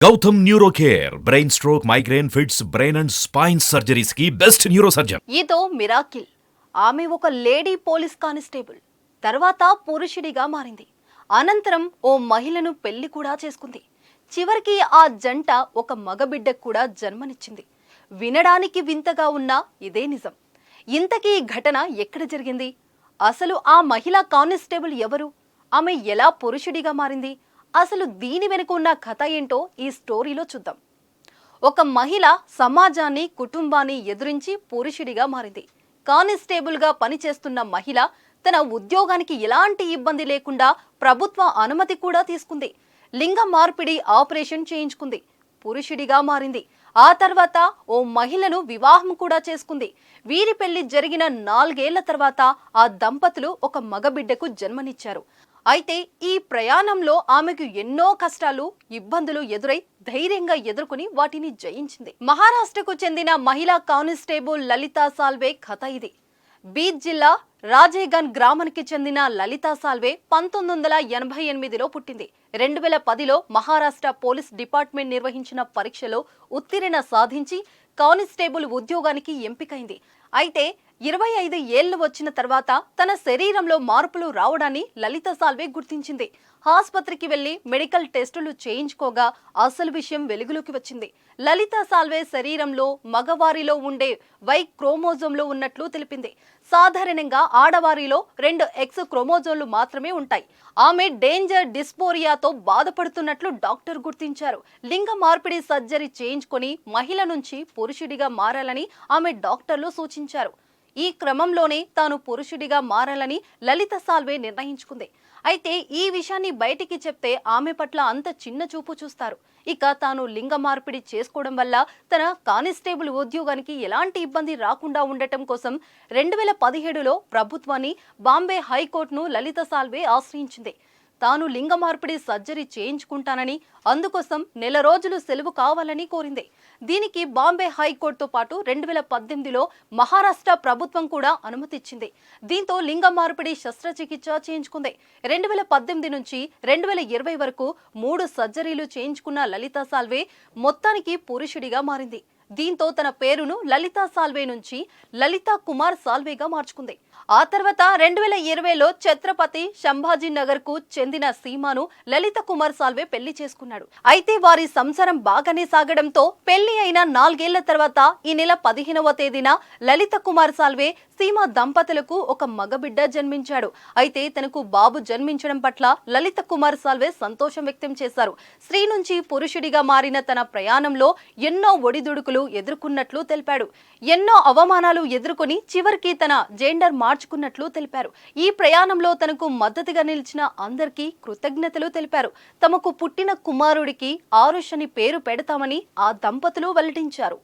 Gautam neuro care brain stroke migraine fits brain and spine surgeries కి best neuro surgeon. ఇదో miracle. ఆమె ఒక lady police constable, తర్వాత పురుషుడిగా మారింది. అనంతరం ఓ మహిళను పెళ్లి కూడా చేసుకుంది. చివరికి ఆ జంట ఒక మగబిడ్డకు కూడా జన్మనిచ్చింది. వినడానికి వింతగా ఉన్నా ఇదే నిజం. ఇంతకీ ఈ ఘటన ఎక్కడ జరిగింది? అసలు ఆ మహిళా కానిస్టేబుల్ ఎవరు? ఆమె ఎలా పురుషుడిగా మారింది? అసలు దీని వెనుక ఉన్న కథ ఏంటో ఈ స్టోరీలో చూద్దాం. ఒక మహిళ సమాజాన్ని, కుటుంబాన్ని ఎదురించి పురుషుడిగా మారింది. కానిస్టేబుల్గా పనిచేస్తున్న మహిళ తన ఉద్యోగానికి ఎలాంటి ఇబ్బంది లేకుండా ప్రభుత్వ అనుమతి కూడా తీసుకుంది. లింగ మార్పిడి ఆపరేషన్ చేయించుకుంది. పురుషుడిగా మారింది. ఆ తర్వాత ఓ మహిళను వివాహం కూడా చేసుకుంది. వీరి పెళ్లి జరిగిన 4 ఏళ్ల తర్వాత ఆ దంపతులు ఒక మగబిడ్డకు జన్మనిచ్చారు. అయితే ఈ ప్రయాణంలో ఆమెకు ఎన్నో కష్టాలు, ఇబ్బందులు ఎదురై ధైర్యంగా ఎదుర్కొని వాటిని జయించింది. మహారాష్ట్రకు చెందిన మహిళా కానిస్టేబుల్ లలితా సాల్వే కథ ఇది. బీద్ జిల్లా రాజేగన్ గ్రామానికి చెందిన లలితా సాల్వే 1988లో పుట్టింది. 2010లో మహారాష్ట్ర పోలీస్ డిపార్ట్మెంట్ నిర్వహించిన పరీక్షలో ఉత్తీర్ణత సాధించి కానిస్టేబుల్ ఉద్యోగానికి ఎంపికైంది. అయితే 25 ఏళ్లు వచ్చిన తర్వాత తన శరీరంలో మార్పులు రావడాన్ని లలితా సాల్వే గుర్తించింది. ఆసుపత్రికి వెళ్లి మెడికల్ టెస్టులు చేయించుకోగా అసలు విషయం వెలుగులోకి వచ్చింది. లలితా సాల్వే శరీరంలో మగవారిలో ఉండే వై క్రోమోజోమ్లు ఉన్నట్లు తెలిపింది. సాధారణంగా ఆడవారిలో 2 ఎక్స్ క్రోమోజోమ్లు మాత్రమే ఉంటాయి. ఆమె డేంజర్ డిస్పోరియాతో బాధపడుతున్నట్లు డాక్టర్ గుర్తించారు. లింగ మార్పిడి సర్జరీ చేయించుకొని మహిళ నుంచి పురుషుడిగా మారాలని ఆమె డాక్టర్లు సూచించారు. ఈ క్రమంలోనే తాను పురుషుడిగా మారాలని లలితా సాల్వే నిర్ణయించుకుంది. అయితే ఈ విషయాన్ని బయటికి చెప్తే ఆమె పట్ల అంత చిన్న చూపు చూస్తారు. ఇక తాను లింగ మార్పిడి చేసుకోవడం వల్ల తన కానిస్టేబుల్ ఉద్యోగానికి ఎలాంటి ఇబ్బంది రాకుండా ఉండటం కోసం 2017లో ప్రభుత్వాన్ని, బాంబే హైకోర్టును లలితా సాల్వే ఆశ్రయించింది. తాను లింగ మార్పిడి సర్జరీ చేయించుకుంటానని, అందుకోసం 1 నెల రోజులు సెలవు కావాలని కోరింది. దీనికి బాంబే హైకోర్టుతో పాటు 2018లో మహారాష్ట్ర ప్రభుత్వం కూడా అనుమతిచ్చింది. దీంతో లింగ మార్పిడి శస్త్రచికిత్స చేయించుకుంది. 2018 నుంచి 2020 వరకు 3 సర్జరీలు చేయించుకున్న లలితా సాల్వే మొత్తానికి పురుషుడిగా మారింది. దీంతో తన పేరును లలితా సాల్వే నుంచి లలితా కుమార్ సాల్వేగా మార్చుకుంది. ఆ తర్వాత 2020లో ఛత్రపతి సంభాజీనగర్ కు చెందిన సీమాను లలిత కుమార్ సాల్వే పెళ్లి చేసుకున్నాడు. అయితే వారి సంసారం బాగానే సాగడంతో పెళ్లి అయిన 4 ఏళ్ల తర్వాత ఈ నెల 15వ తేదీన లలిత కుమార్ సాల్వే, సీమా దంపతులకు ఒక మగబిడ్డ జన్మించాడు. అయితే తనకు బాబు జన్మించడం పట్ల లలిత కుమార్ సాల్వే సంతోషం వ్యక్తం చేశారు. స్త్రీ నుంచి పురుషుడిగా మారిన తన ప్రయాణంలో ఎన్నో ఒడిదుడుకులు ఎదుర్కొన్నట్లు తెలిపాడు. ఎన్నో అవమానాలు ఎదుర్కొని చివరికి తన జెండర్ మార్చుకున్నట్లు తెలిపారు. ఈ ప్రయాణంలో తనకు మద్దతుగా నిలిచిన అందరికీ కృతజ్ఞతలు తెలిపారు. తమకు పుట్టిన కుమారుడికి ఆరుష్ అని పేరు పెడతామని ఆ దంపతులు వెల్లడించారు.